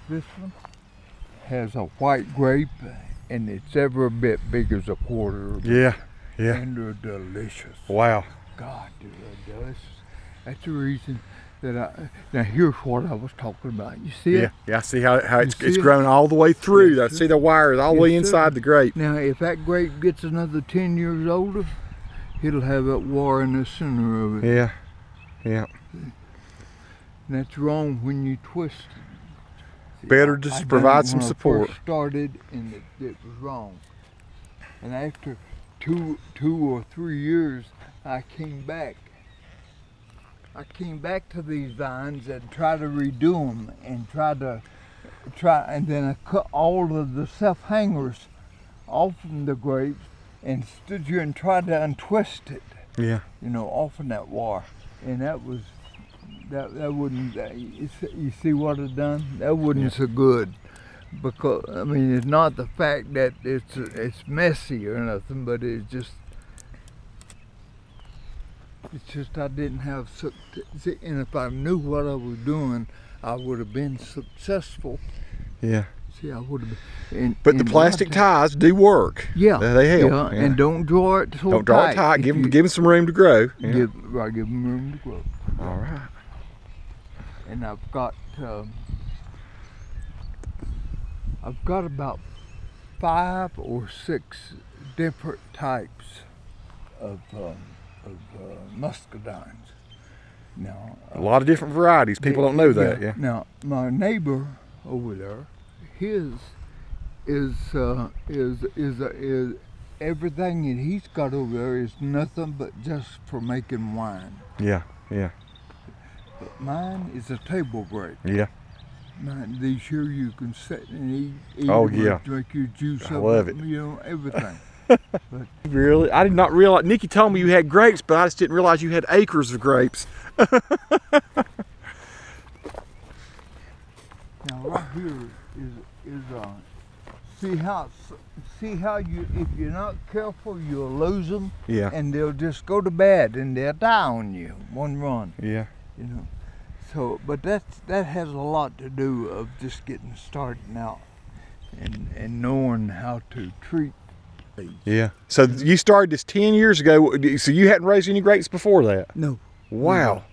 This one has a white grape, and it's every bit big as a quarter. Yeah, yeah. And they're delicious. Wow. God, they're delicious. That's the reason that now here's what I was talking about. You see it? Yeah, I see how it's grown all the way through. Yes, I see the wires all the way inside sir. the grape. Now, if that grape gets another 10 years older, it'll have that wire in the center of it. Yeah, yeah. And that's wrong when you twist it. See, Better just provide some support. When I first started, and it was wrong. And after two or 3 years, I came back to these vines and tried to redo them and and then I cut all of the self-hangers off from the grapes and stood here and tried to untwist it. Yeah. You know, off of that wire. And that wouldn't, you see what it done? That wasn't so good. Because, I mean, it's not the fact that it's messy or nothing, but it's just I didn't have, and if I knew what I was doing, I would have been successful. Yeah. See, I would have been. But the plastic ties do work. Yeah. They help. Yeah, yeah. And don't draw it so Don't draw it tight. Give them some room to grow. Yeah. Give them room to grow. All right. And I've got about 5 or 6 different types of muscadines. Now, a lot of different varieties. People don't know that. Yeah. Now, my neighbor over there, his is everything that he's got over there is nothing but just for making wine. Yeah, yeah. But mine is a table grape. Yeah. Mine, these here you can sit and eat. Oh yeah. Drink your juice. I love it. You know, everything. But really, I did not realize. Nikki told me you had grapes, but I just didn't realize you had acres of grapes. Now right here is see how you, if you're not careful, you'll lose them. Yeah. And they'll just go to bed and they'll die on you one run. Yeah. You know. So, but that has a lot to do of just getting started out and knowing how to treat these. Yeah. So you started this 10 years ago. So you hadn't raised any grapes before that? No. Wow.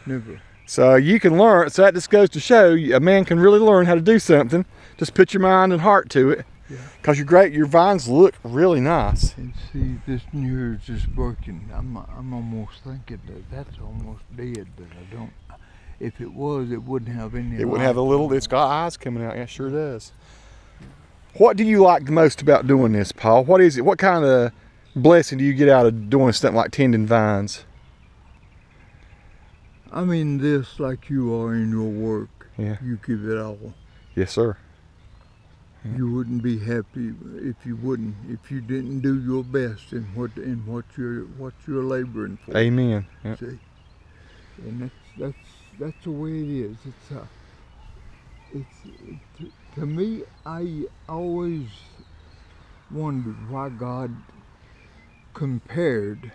Never. So you can learn. So that just goes to show a man can really learn how to do something. Just put your mind and heart to it. Yeah. Because your vines look really nice. And see, this one here is just working. I'm almost thinking that's almost dead, but I don't. If it was, it wouldn't have any. It wouldn't have a little. It's got eyes coming out. Yeah, sure does. What do you like the most about doing this, Paul? What is it? What kind of blessing do you get out of doing something like tending vines? I mean, this like you are in your work. Yeah. You give it all. Yes, sir. Yeah. You wouldn't be happy if you didn't do your best in what you're laboring for. Amen. Yep. See, and that's the way it is. To me, I always wondered why God compared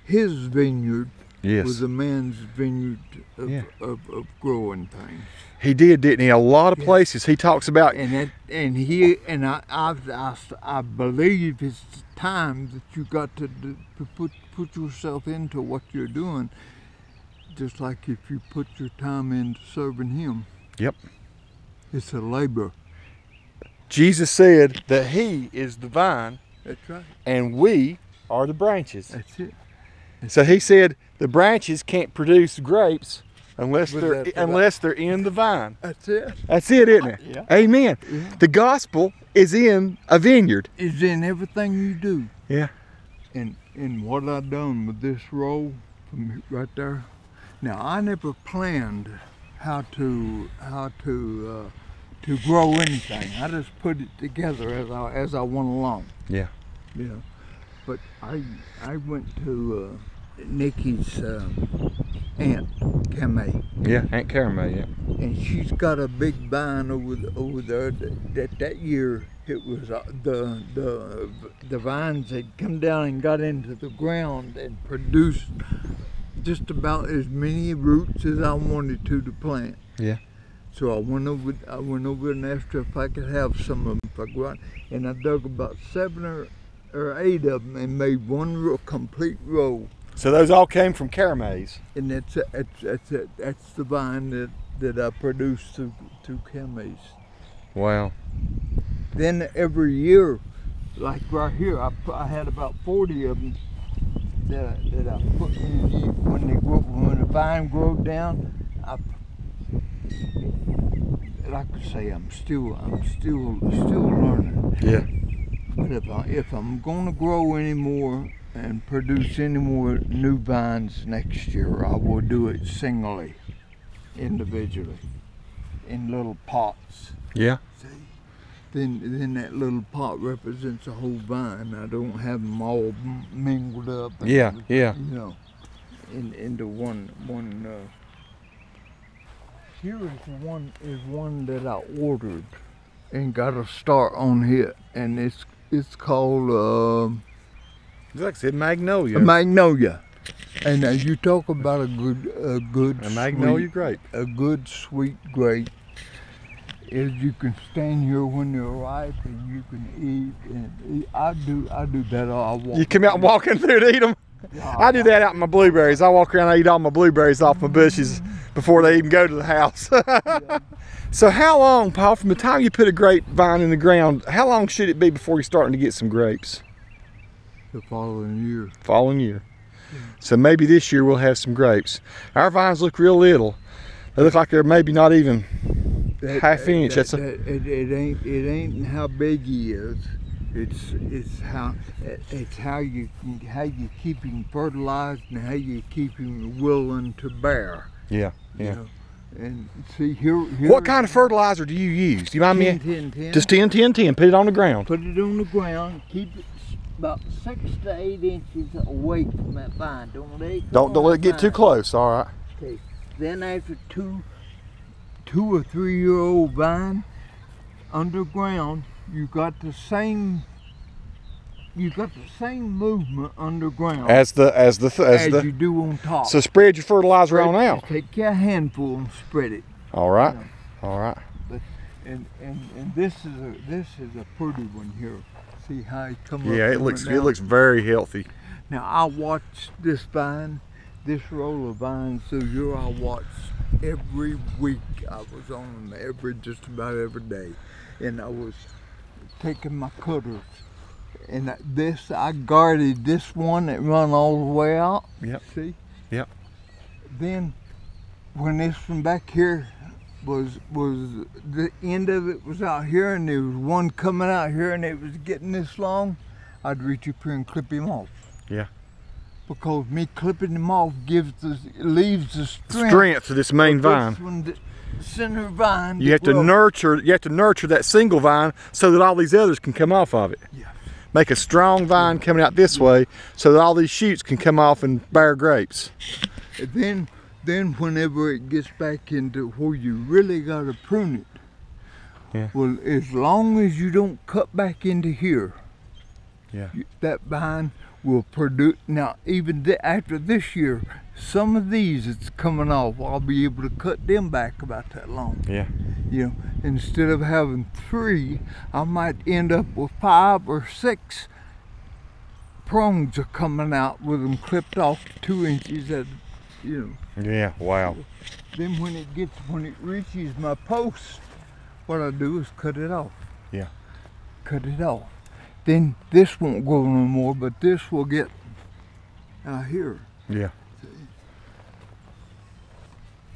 his vineyard with a man's vineyard of growing things. He did, didn't he? A lot of places he talks about. I believe it's time that you got to put yourself into what you're doing, just like if you put your time into serving him. Yep. It's a labor. Jesus said that he is the vine. That's right. And we are the branches. That's it. So he said the branches can't produce grapes unless they're in the vine. That's it. That's it, isn't it? Yeah. Amen. Yeah. The gospel is in a vineyard. It's in everything you do. Yeah. And what I done with this row from right there. Now I never planned how to grow anything. I just put it together as I went along. Yeah. Yeah. But I went to Nikki's Aunt Camay. Yeah, Aunt Caramel, yeah. And she's got a big vine over there. That year it was the vines had come down and got into the ground and produced just about as many roots as I wanted to plant. Yeah. So I went over and asked her if I could have some of them if I go out, and I dug about 7 or 8 of them and made one complete row. So those all came from Caramais. And that's the vine that I produced through Caramais. Wow. Then every year, like right here, I had about 40 of them that I put in when the vine grows down. Like I say, I'm still learning. Yeah. But if I'm gonna grow any more and produce any more new vines next year, I will do it singly, individually, in little pots. Yeah. See? Then that little pot represents a whole vine. I don't have them all mingled up. Yeah, yeah. You know, into one. Here is one that I ordered and got a start on here, and it's called Like I said, magnolia. a magnolia. And you talk about a good A magnolia grape. A good sweet grape. Is you can stand here when they're ripe and you can eat. And I do that. I walk. You come out walking through to eat them? Yeah, I do that out in my blueberries. I walk around and eat all my blueberries off my bushes before they even go to the house. Yeah. So how long, Paul, from the time you put a grapevine in the ground, how long should it be before you're starting to get some grapes? The following year. Following year. So maybe this year we'll have some grapes. Our vines look real little. They look like they're maybe not even half inch. It ain't how big he is. It's how you keep him fertilized and how you keep him willing to bear. Yeah, You yeah. know? And see here. What kind of fertilizer do you use? Do you mind me? 10. Just 10, 10, 10. Put it on the ground. Put it on the ground. Keep it about 6 to 8 inches away from that vine. Don't let it. Don't let it get too close. All right. Okay. Then after two or 3 year old vine underground, you got the same movement underground As you do on top. So spread your fertilizer on out. Take your handful and spread it. All right. Yeah. All right. But and this is a pretty one here. See how it come up. Yeah, it looks very healthy. Now I watched this vine, this roll of vines through here. I watched every week. I was on them just about every day, and I was taking my cutters. And I guarded this one that run all the way out. Yep. See? Yep. Then when this one back here was the end of it was out here, and there was one coming out here, and it was getting this long, I'd reach up here and clip him off. Yeah. Because me clipping him off leaves the Strength to this main vine. This one, the center vine. You have to nurture that single vine so that all these others can come off of it. Yeah. Make a strong vine coming out this way so that all these shoots can come off and bear grapes. And then whenever it gets back into where you really got to prune it, yeah. Well, as long as you don't cut back into here, yeah. That vine will produce. Now, even after this year, some of these that's coming off, I'll be able to cut them back about that long. Yeah. You know, instead of having 3, I might end up with 5 or 6 prongs are coming out with them clipped off 2 inches at, you know. Yeah, wow. Then when it reaches my post, what I do is cut it off. Yeah. Cut it off. Then this won't grow no more, but this will get out here. Yeah. See?